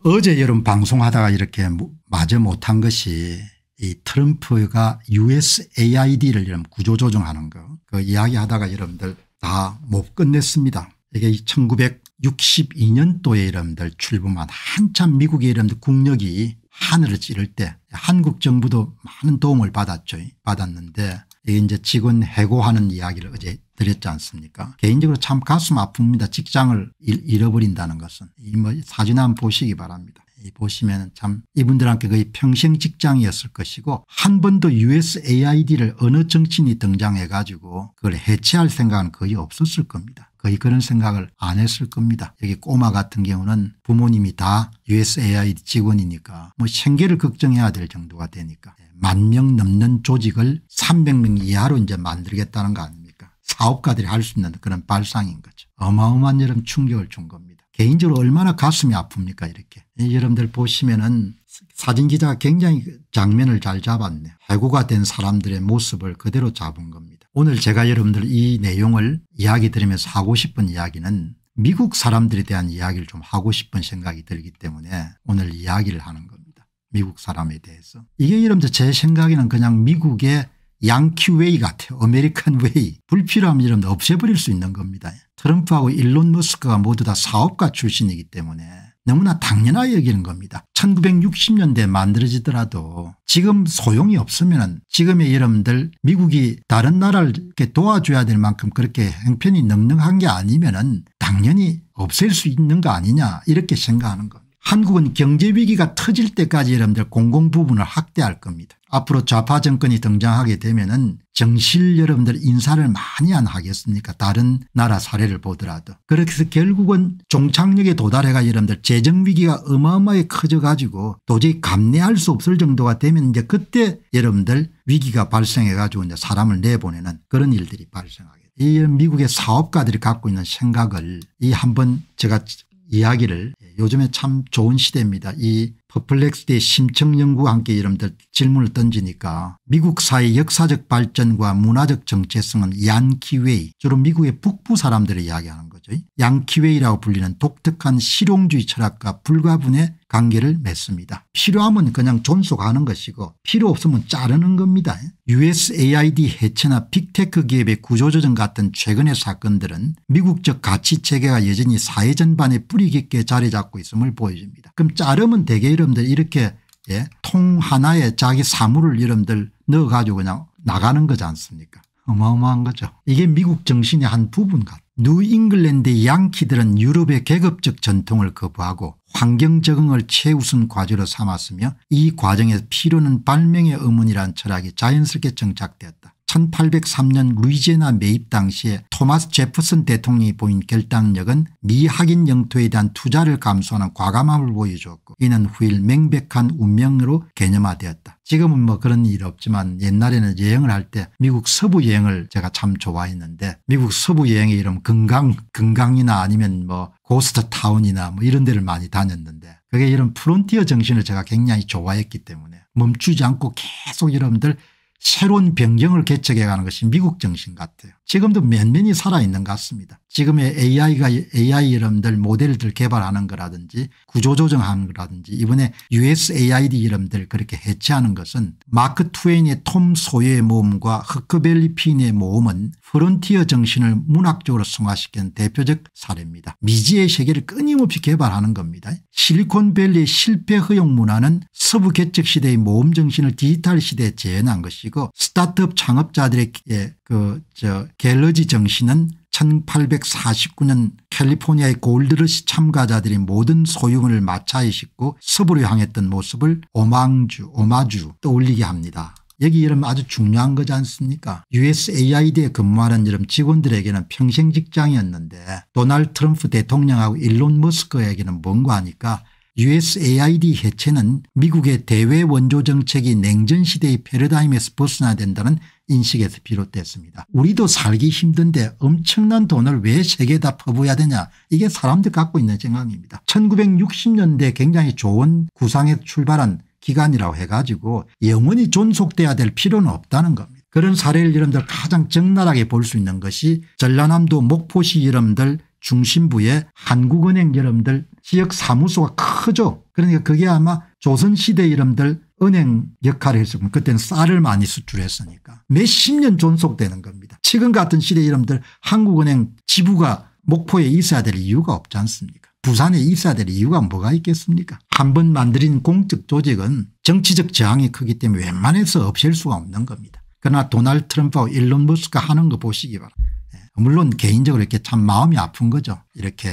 어제 여러분 방송하다가 이렇게 마저 못한 것이 이 트럼프가 USAID를 여러분 구조조정하는 거 그 이야기하다가 여러분들 다 못 끝냈습니다. 이게 1962년도에 여러분들 출범한 한참 미국의 여러분들 국력이 하늘을 찌를 때 한국 정부도 많은 도움을 받았는데 이게 이제 직원 해고하는 이야기를 어제 드렸지 않습니까? 개인적으로 참 가슴 아픕니다. 직장을 잃어버린다는 것은. 이 뭐 사진 한번 보시기 바랍니다. 보시면 참 이분들한테 거의 평생 직장이었을 것이고 한 번도 USAID를 어느 정치인이 등장해 가지고 그걸 해체할 생각은 거의 없었을 겁니다. 거의 그런 생각을 안 했을 겁니다. 여기 꼬마 같은 경우는 부모님이 다 USAID 직원이니까 뭐 생계를 걱정해야 될 정도가 되니까 10,000명 넘는 조직을 300명 이하로 이제 만들겠다는 거 아닙니까? 사업가들이 할 수 있는 그런 발상인 거죠. 어마어마한 여러분 충격을 준 겁니다. 개인적으로 얼마나 가슴이 아픕니까 이렇게. 여러분들 보시면은 사진기자가 굉장히 장면을 잘 잡았네요. 해고가 된 사람들의 모습을 그대로 잡은 겁니다. 오늘 제가 여러분들 이 내용을 이야기 드리면서 하고 싶은 이야기는 미국 사람들에 대한 이야기를 좀 하고 싶은 생각이 들기 때문에 오늘 이야기를 하는 겁니다. 미국 사람에 대해서. 이게 여러분들 제 생각에는 그냥 미국의 양키 웨이 같아요. 아메리칸 웨이. 불필요하면 여러분들 없애버릴 수 있는 겁니다. 트럼프하고 일론 머스크가 모두 다 사업가 출신이기 때문에 너무나 당연하게 여기는 겁니다. 1960년대에 만들어지더라도 지금 소용이 없으면 지금의 여러분들 미국이 다른 나라를 이렇게 도와줘야 될 만큼 그렇게 형편이 넉넉한 게 아니면 당연히 없앨 수 있는 거 아니냐 이렇게 생각하는 겁니다. 한국은 경제위기가 터질 때까지 여러분들 공공부문을 확대할 겁니다. 앞으로 좌파 정권이 등장하게 되면은 정실 여러분들 인사를 많이 안 하겠습니까? 다른 나라 사례를 보더라도. 그래서 결국은 종착역에 도달해가 여러분들 재정위기가 어마어마하게 커져 가지고 도저히 감내할 수 없을 정도가 되면 이제 그때 여러분들 위기가 발생해 가지고 이제 사람을 내보내는 그런 일들이 발생하게 돼요. 이 미국의 사업가들이 갖고 있는 생각을 이 한번 제가 이야기를 요즘에 참 좋은 시대입니다. 이 퍼플렉스의 심층연구와 함께 여러분들 질문을 던지니까 미국 사회의 역사적 발전과 문화적 정체성은 양키웨이 주로 미국의 북부 사람들을 이야기하는 거죠. 양키웨이라고 불리는 독특한 실용주의 철학과 불가분의 관계를 맺습니다. 필요하면 그냥 존속하는 것이고 필요 없으면 자르는 겁니다. USAID 해체나 빅테크 기업의 구조조정 같은 최근의 사건들은 미국적 가치체계가 여전히 사회 전반에 뿌리 깊게 자리 잡고 있음을 보여줍니다. 그럼 자르면 되게 여러분들 이렇게 통 하나에 자기 사물을 여러분들 넣어가지고 그냥 나가는 거지 않습니까? 어마어마한 거죠. 이게 미국 정신의 한 부분 같아요. 뉴잉글랜드의 양키들은 유럽의 계급적 전통을 거부하고 환경 적응을 최우선 과제로 삼았으며 이 과정에서 필요는 발명의 의문이라는 철학이 자연스럽게 정착되었다. 1803년 루이지애나 매입 당시에 토마스 제퍼슨 대통령이 보인 결단력은 미 학인 영토에 대한 투자를 감수하는 과감함을 보여주었고 이는 후일 명백한 운명으로 개념화되었다. 지금은 뭐 그런 일 없지만 옛날에는 여행을 할 때 미국 서부 여행을 제가 참 좋아했는데 미국 서부 여행에 이런 금강이나 아니면 뭐 고스트 타운이나 뭐 이런 데를 많이 다녔는데 그게 이런 프론티어 정신을 제가 굉장히 좋아했기 때문에 멈추지 않고 계속 여러분들 새로운 변경을 개척해 가는 것이 미국 정신 같아요. 지금도 면면이 살아있는 것 같습니다. 지금의 AI 여러분들 모델들 개발하는 거라든지 구조조정하는 거라든지 이번에 USAID 여러분들 그렇게 해체하는 것은 마크 트웨인의 톰 소여의 모험과 허크벨리 핀의 모험은 프론티어 정신을 문학적으로 승화시키는 대표적 사례입니다. 미지의 세계를 끊임없이 개발하는 겁니다. 실리콘밸리의 실패 허용 문화는 서부 개척 시대의 모험 정신을 디지털 시대에 재현한 것이고 스타트업 창업자들의 갤러지 정신은 1849년 캘리포니아의 골드러시 참가자들이 모든 소유물을 마차에 싣고 서부로 향했던 모습을 오마주 떠올리게 합니다. 여기 여러분 아주 중요한 거지 않습니까? USAID에 근무하는 여러분 직원들에게는 평생 직장이었는데 도널드 트럼프 대통령하고 일론 머스크에게는 뭔가 하니까 USAID 해체는 미국의 대외 원조 정책이 냉전 시대의 패러다임에서 벗어나야 된다는 인식에서 비롯됐습니다. 우리도 살기 힘든데 엄청난 돈을 왜 세계에다 퍼부어야 되냐 이게 사람들 갖고 있는 생각입니다. 1960년대 굉장히 좋은 구상에서 출발한 기간이라고 해가지고 영원히 존속돼야 될 필요는 없다는 겁니다. 그런 사례를 여러분들 가장 적나라하게 볼 수 있는 것이 전라남도 목포시 여러분들 중심부의 한국은행 여러분들 지역 사무소가 크죠. 그러니까 그게 아마 조선시대 이름들 은행 역할을 했었고 그때는 쌀을 많이 수출했으니까 몇십 년 존속되는 겁니다. 지금 같은 시대 이름들 한국은행 지부가 목포에 있어야 될 이유가 없지 않습니까? 부산에 있어야 될 이유가 뭐가 있겠습니까? 한번 만들인 공적 조직은 정치적 저항이 크기 때문에 웬만해서 없앨 수가 없는 겁니다. 그러나 도널드 트럼프와 일론 머스크가 하는 거 보시기 바랍니다. 물론 개인적으로 이렇게 참 마음이 아픈 거죠. 이렇게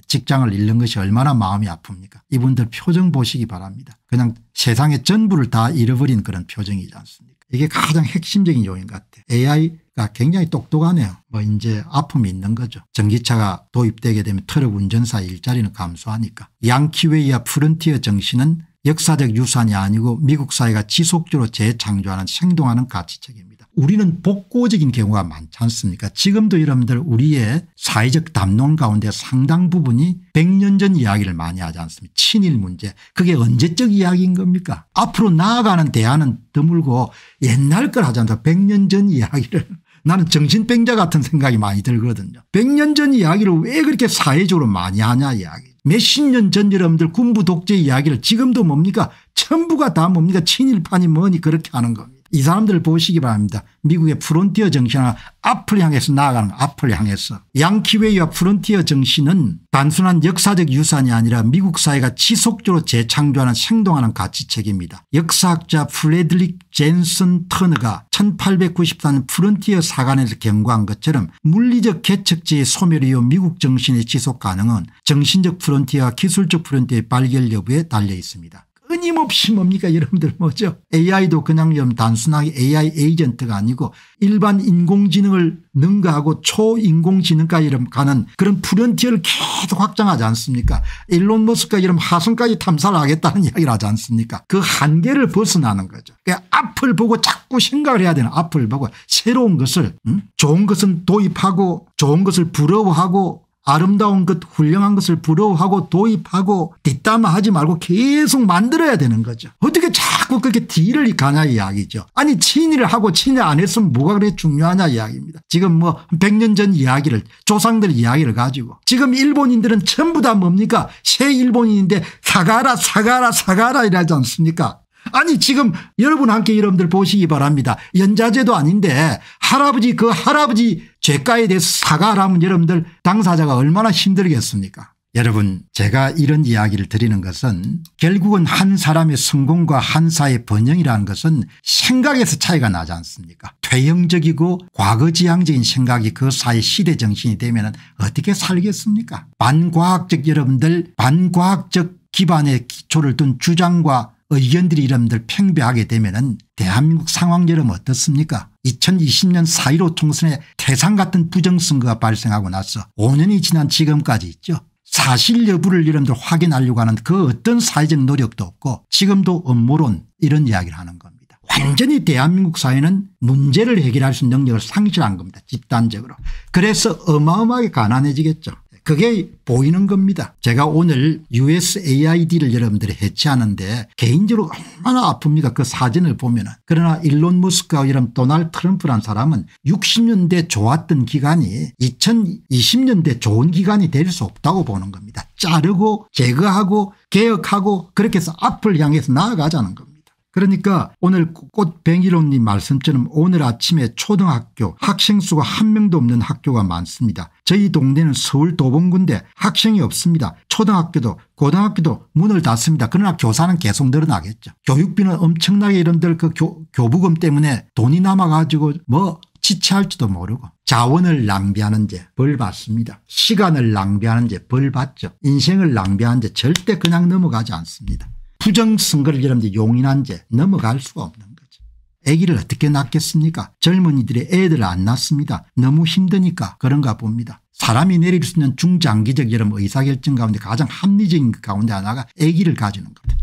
직장을 잃는 것이 얼마나 마음이 아픕니까? 이분들 표정 보시기 바랍니다. 그냥 세상의 전부를 다 잃어버린 그런 표정이지 않습니까? 이게 가장 핵심적인 요인 같아요. AI가 굉장히 똑똑하네요. 뭐 이제 아픔이 있는 거죠. 전기차가 도입되게 되면 트럭 운전사 일자리는 감소하니까. 양키웨이와 프론티어 정신은 역사적 유산이 아니고 미국 사회가 지속적으로 재창조하는 생동하는 가치체계입니다. 우리는 복고적인 경우가 많지 않습니까? 지금도 여러분들 우리의 사회적 담론 가운데 상당 부분이 100년 전 이야기를 많이 하지 않습니까? 친일 문제. 그게 언제적 이야기인 겁니까? 앞으로 나아가는 대안은 드물고 옛날 걸 하지 않습니까? 100년 전 이야기를. 나는 정신병자 같은 생각이 많이 들거든요. 100년 전 이야기를 왜 그렇게 사회적으로 많이 하냐 이야기. 몇십 년 전 여러분들 군부 독재 이야기를 지금도 뭡니까? 전부가 다 뭡니까? 친일파니 뭐니 그렇게 하는 겁니다. 이 사람들을 보시기 바랍니다. 미국의 프론티어 정신은 앞을 향해서 나아가는 앞을 향해서. 양키웨이와 프론티어 정신은 단순한 역사적 유산이 아니라 미국 사회가 지속적으로 재창조하는 생동하는 가치체계입니다. 역사학자 프레드릭 젠슨 터너가 1894년 프론티어 사관에서 경고한 것처럼 물리적 개척지의 소멸 이후 미국 정신의 지속 가능은 정신적 프론티어와 기술적 프론티어의 발견 여부에 달려 있습니다. 끊임없이 뭡니까 여러분들 뭐죠? AI도 그냥 단순하게 AI 에이전트가 아니고 일반 인공지능을 능가하고 초인공지능까지 가는 그런 프론티어를 계속 확장하지 않습니까? 일론 머스크가 이런 화성까지 탐사를 하겠다는 이야기를 하지 않습니까? 그 한계를 벗어나는 거죠. 그러니까 앞을 보고 자꾸 생각을 해야 되는 앞을 보고 새로운 것을 좋은 것은 도입하고 좋은 것을 부러워하고 아름다운 것 훌륭한 것을 부러워하고 도입하고 뒷담화하지 말고 계속 만들어야 되는 거죠. 어떻게 자꾸 그렇게 뒤를 가냐 이야기죠. 아니 친일을 하고 친일 안 했으면 뭐가 그렇게 중요하냐 이야기입니다. 지금 뭐 100년 전 이야기를 조상들 이야기를 가지고 지금 일본인들은 전부 다 뭡니까? 새 일본인인데 사가라 사가라 사가라 이러지 않습니까? 아니 지금 여러분 함께 여러분들 보시기 바랍니다. 연자제도 아닌데 할아버지 그 할아버지 죄가에 대해서 사과하라면 여러분들 당사자가 얼마나 힘들겠습니까? 여러분 제가 이런 이야기를 드리는 것은 결국은 한 사람의 성공과 한 사회의 번영이라는 것은 생각에서 차이가 나지 않습니까? 퇴행적이고 과거지향적인 생각이 그 사회 시대 정신이 되면 어떻게 살겠습니까? 반과학적 여러분들 반과학적 기반의 기초를 둔 주장과 의견들이 여러분들 팽배하게 되면은 대한민국 상황 여러분 어떻습니까? 2020년 4.15 총선에 태산 같은 부정선거가 발생하고 나서 5년이 지난 지금까지 있죠. 사실 여부를 여러분들 확인하려고 하는 그 어떤 사회적 노력도 없고 지금도 음모론 이런 이야기를 하는 겁니다. 완전히 대한민국 사회는 문제를 해결할 수 있는 능력을 상실한 겁니다. 집단적으로. 그래서 어마어마하게 가난해지겠죠. 그게 보이는 겁니다. 제가 오늘 USAID를 여러분들이 해체하는데 개인적으로 얼마나 아픕니까? 그 사진을 보면은. 그러나 일론 머스크와 이런 도널드 트럼프란 사람은 60년대 좋았던 기간이 2020년대 좋은 기간이 될 수 없다고 보는 겁니다. 자르고 제거하고 개혁하고 그렇게 해서 앞을 향해서 나아가자는 겁니다. 그러니까 오늘 꽃뱅이론님 말씀처럼 오늘 아침에 초등학교 학생 수가 한 명도 없는 학교가 많습니다. 저희 동네는 서울 도봉구인데 학생이 없습니다. 초등학교도 고등학교도 문을 닫습니다. 그러나 교사는 계속 늘어나겠죠. 교육비는 엄청나게 이런들 그 교부금 때문에 돈이 남아가지고 뭐 지체할지도 모르고 자원을 낭비하는 죄 벌 받습니다. 시간을 낭비하는 죄 벌 받죠. 인생을 낭비하는 죄 절대 그냥 넘어가지 않습니다. 부정선거를 여러분들 용인한 죄 넘어갈 수가 없는 거죠. 아기를 어떻게 낳겠습니까? 젊은이들이 애들 안 낳습니다. 너무 힘드니까 그런가 봅니다. 사람이 내릴 수 있는 중장기적 여러분 의사결정 가운데 가장 합리적인 가운데 하나가 아기를 가지는 거다.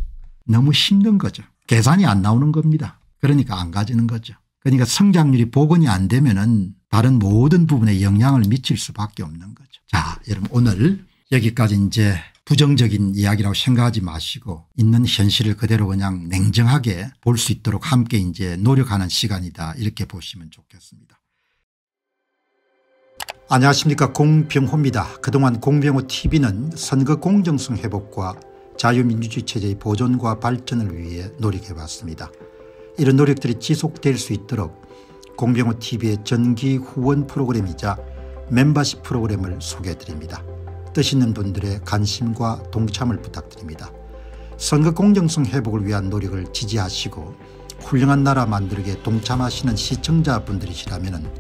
너무 힘든 거죠. 계산이 안 나오는 겁니다. 그러니까 안 가지는 거죠. 그러니까 성장률이 복원이 안 되면은 다른 모든 부분에 영향을 미칠 수밖에 없는 거죠. 자, 여러분 오늘 여기까지 이제 부정적인 이야기라고 생각하지 마시고 있는 현실을 그대로 그냥 냉정하게 볼 수 있도록 함께 이제 노력하는 시간이다 이렇게 보시면 좋겠습니다. 안녕하십니까, 공병호입니다. 그동안 공병호 TV는 선거 공정성 회복과 자유민주주의 체제의 보존과 발전을 위해 노력해왔습니다. 이런 노력들이 지속될 수 있도록 공병호TV의 정기 후원 프로그램이자 멤버십 프로그램을 소개해드립니다. 뜻 있는 분들의 관심과 동참을 부탁드립니다. 선거 공정성 회복을 위한 노력을 지지하시고 훌륭한 나라 만들기에 동참하시는 시청자분들이시라면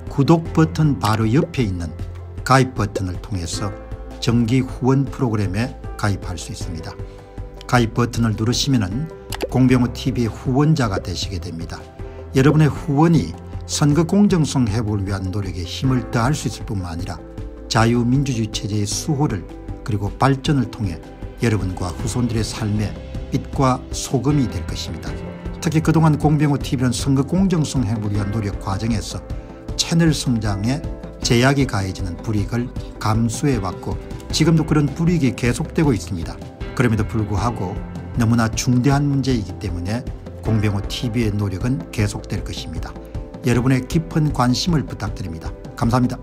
구독 버튼 바로 옆에 있는 가입 버튼을 통해서 정기 후원 프로그램에 가입할 수 있습니다. 가입 버튼을 누르시면 공병호TV의 후원자가 되시게 됩니다. 여러분의 후원이 선거 공정성 회복을 위한 노력에 힘을 더할 수 있을 뿐만 아니라 자유민주주의 체제의 수호를 그리고 발전을 통해 여러분과 후손들의 삶에 빛과 소금이 될 것입니다. 특히 그동안 공병호TV는 선거 공정성 회복을 위한 노력 과정에서 채널 성장에 제약이 가해지는 불이익을 감수해왔고 지금도 그런 불이익이 계속되고 있습니다. 그럼에도 불구하고 너무나 중대한 문제이기 때문에 공병호TV의 노력은 계속될 것입니다. 여러분의 깊은 관심을 부탁드립니다. 감사합니다.